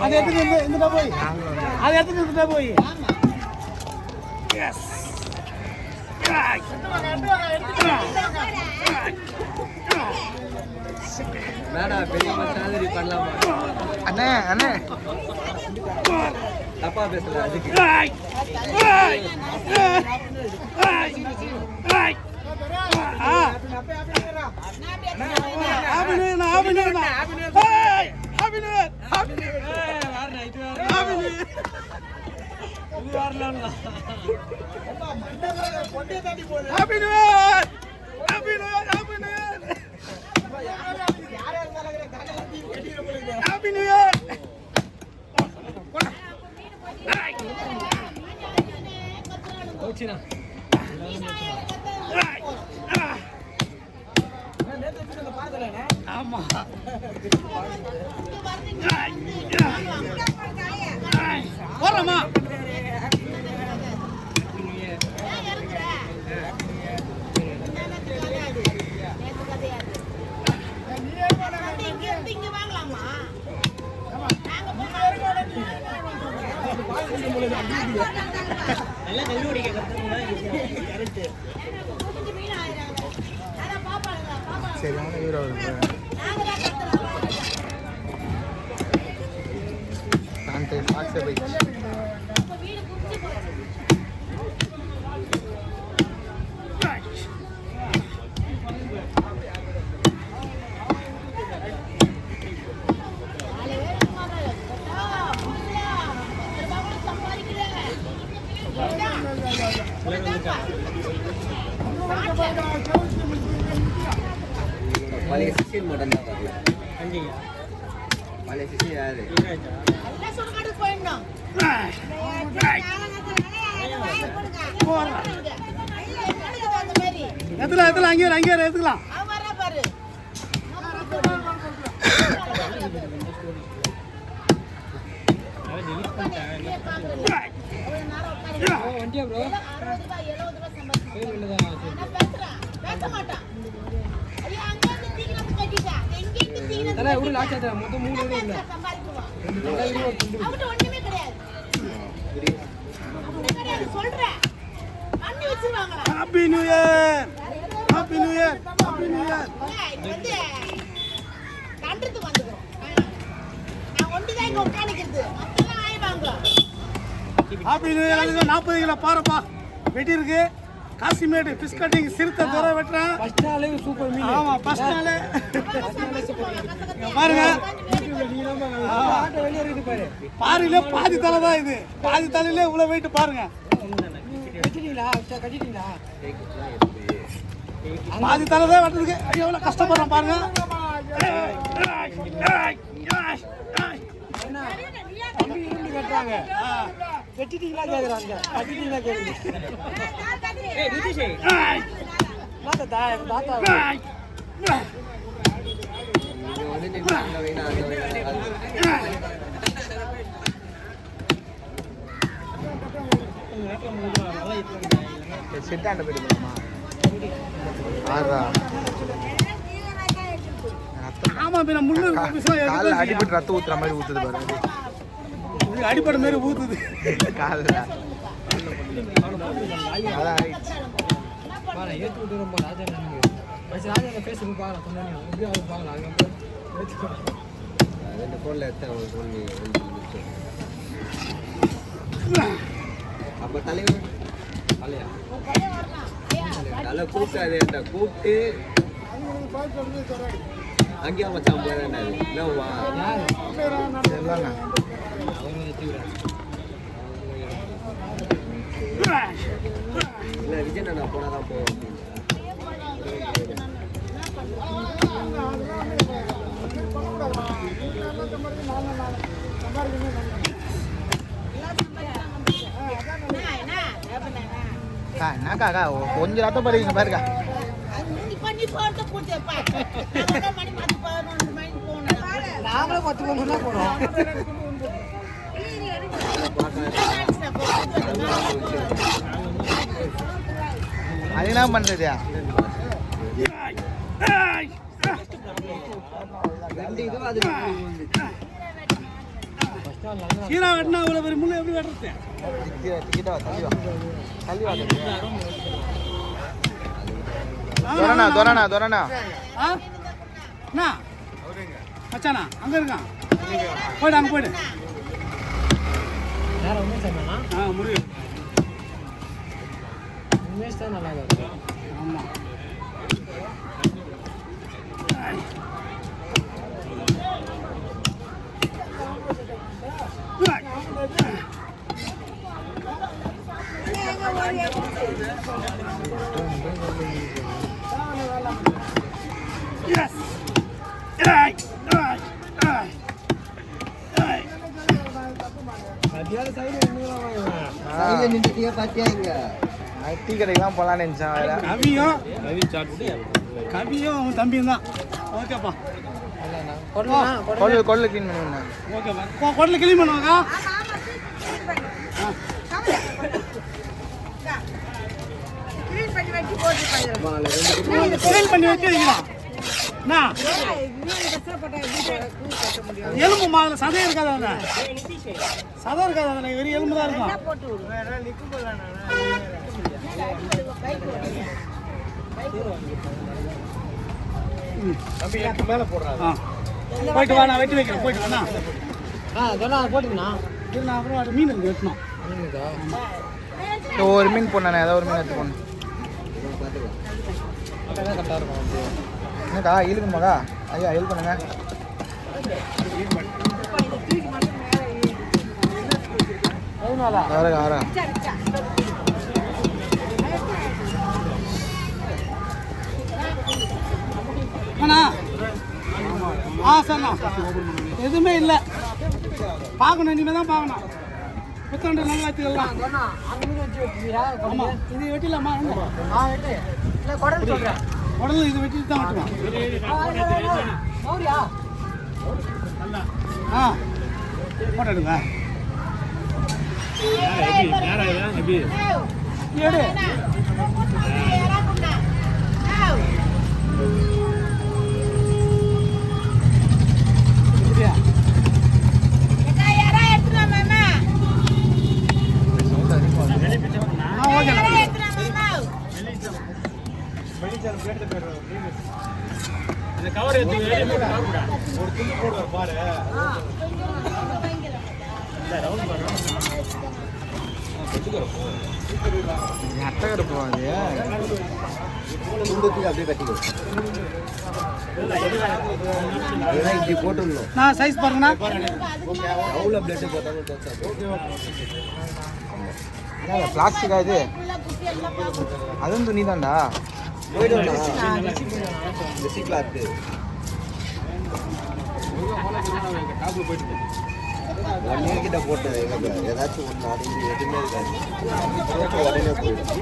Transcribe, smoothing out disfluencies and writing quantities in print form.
அது எடுத்துட்டு இருந்துட்டா போய் அது எடுத்துட்டு இருந்துட்டா போய் எஸ் மேடா பெரிய மாதிரி பண்ணலாமா அண்ணே அண்ணே தப்பா பேசல அதுக்கு ஆமா போறோமா சரி ஹீரோ சாந்தே பாக்ஸே போய் பழைய சிஷியன் மட்டும் தான் வரல பழைய சிஷியன் யாரு எத்தலாம் அங்கே எடுத்துக்கலாம் happy new year happy new year happy new year happy new year 40 kilo பாருப்பா வெட்டி இருக்கு காசிமேடு ஃபிஷ் கட்டிங் சிறுத்தை தர வெட்டுறேன் ஃபர்ஸ்ட் நாளே சூப்பர் மீன் ஆமா ஃபர்ஸ்ட் நாளே பாருங்க ஆட்டோ வெளிய இருக்கு பாரு பாருங்க பாதி தலை தான் இது பாதி தலையில இவ்வளவு வெயிட் பாருங்க கட்டிட்டீங்களா பாதி தலை தான் வெட்டுறதுக்கு எவ்வளவு கஷ்டப்படுறோம் பாருங்க வெட்டிட்டீங்களா கேக்குறாங்க கட்டிட்டீங்களா கேக்குறீங்க ஏய் நிதிஷே தாத்தா இது வந்து அந்த வேணா செட்டாண்ட போயிடுமா ஆறா ஆமா பின்ன முள்ளு கால்ல அடிபட்டு ரத்தம் ஊத்துற மாதிரி ஊத்துது பாரு அடிபட மாதிரி ஊத்துது கால்ல அதான் பாரு ஏத்து விட்டு ரொம்ப ராஜா நன்கு பஸ் ராஜா அந்த ஃபேஸ்புக் பார்க்கலாம் சொன்னேன் எப்படி அவர் பார்க்கலாம் அதுக்கு ரெண்டு ஃபோன்ல எடுத்து அவங்க சொல்லி அப்ப தலைவர் தலையா தலை கூப்பிட்டாரு கூப்பிட்டு அங்கேயா மச்சான் போறேன் என்னவா எல்லாங்க இல்லை விஜய் நான் போனாதான் போவோம் என்னக்கா கொஞ்சம் ரத்தம் படிங்க பாருக்கா நாங்களும் 10 மணி தான் போறோம் அது என்ன பண்றது ரெண்டு இதுவும் அது சீரா வெட்டினா அவ்வளோ பெரிய முள்ளு எப்படி வெட்டுறது? டிக்கெட்டா தள்ளி வா தோரணா ஆ என்ன மச்சானா அங்கே இருக்கான், போய்டு அங்கே போய்டு. வேற ஒன்றும் சொன்னா ஆ முடியும். உண்மையாக தான் நல்லா இருக்கும். ஆமாம் டீ கடைக்கெல்லாம் போகலான்னு நினச்சேன். கவியும் அவன் தம்பியும் தான். ஓகேப்பா, கொள்ளு க்ளீன் பண்ணுவேன். ஓகேப்பா, கொடலில் கிளீன் பண்ணுவாங்க. கிளீன் பண்ணி வச்சு வைக்கலாம். என்ன எலும்பு மாதிரி சதை இருக்காது, அதில் சதை இருக்காது, அதில் வெறும் எலும்பு தான் இருக்கும். போயிட்டு வா, நான் வெட்டி வைக்கிறேன். போயிட்டு வாண்ணா. அதெல்லாம் போட்டுங்கண்ணா. நான் அப்புறம் அது மீன் இருக்கு வெட்டணும். ஒரு மீன் போடணே, ஏதாவது ஒரு மீன் எடுத்து போடணும். கரெக்டாக இருக்கும். என்னக்கா இழுக்கணுமாக்கா? ஐயா ஹெல்ப் பண்ணுங்க. வரேன். அண்ணா சரிண்ணா, எதுவுமே இல்லை, பார்க்கணும், இனிமேல் தான் பார்க்கணும். புத்தாண்டு நல்லா வச்சுக்கலாம். ஆமாம், இது வெட்டிடலாமா? உடல் இது வெட்டிட்டு தான் வெட்டுவோம். ஆ போட்டோ எடுங்க. எடு அட்டகரை போகாது. அப்படியே கட்டிக்கோ. இப்படி போட்டுடணும். நான் சைஸ் பாருங்கண்ணா. அவ்வளோ பிளட்டு போட்டாலும் பிளாஸ்டிக்கா இது? அதுவும் துணி தான்டா. கிட்ட போட்டு ஏதாச்சும் ஒன்று அது எதுவுமே இருக்காது, உடனே போயிடும்.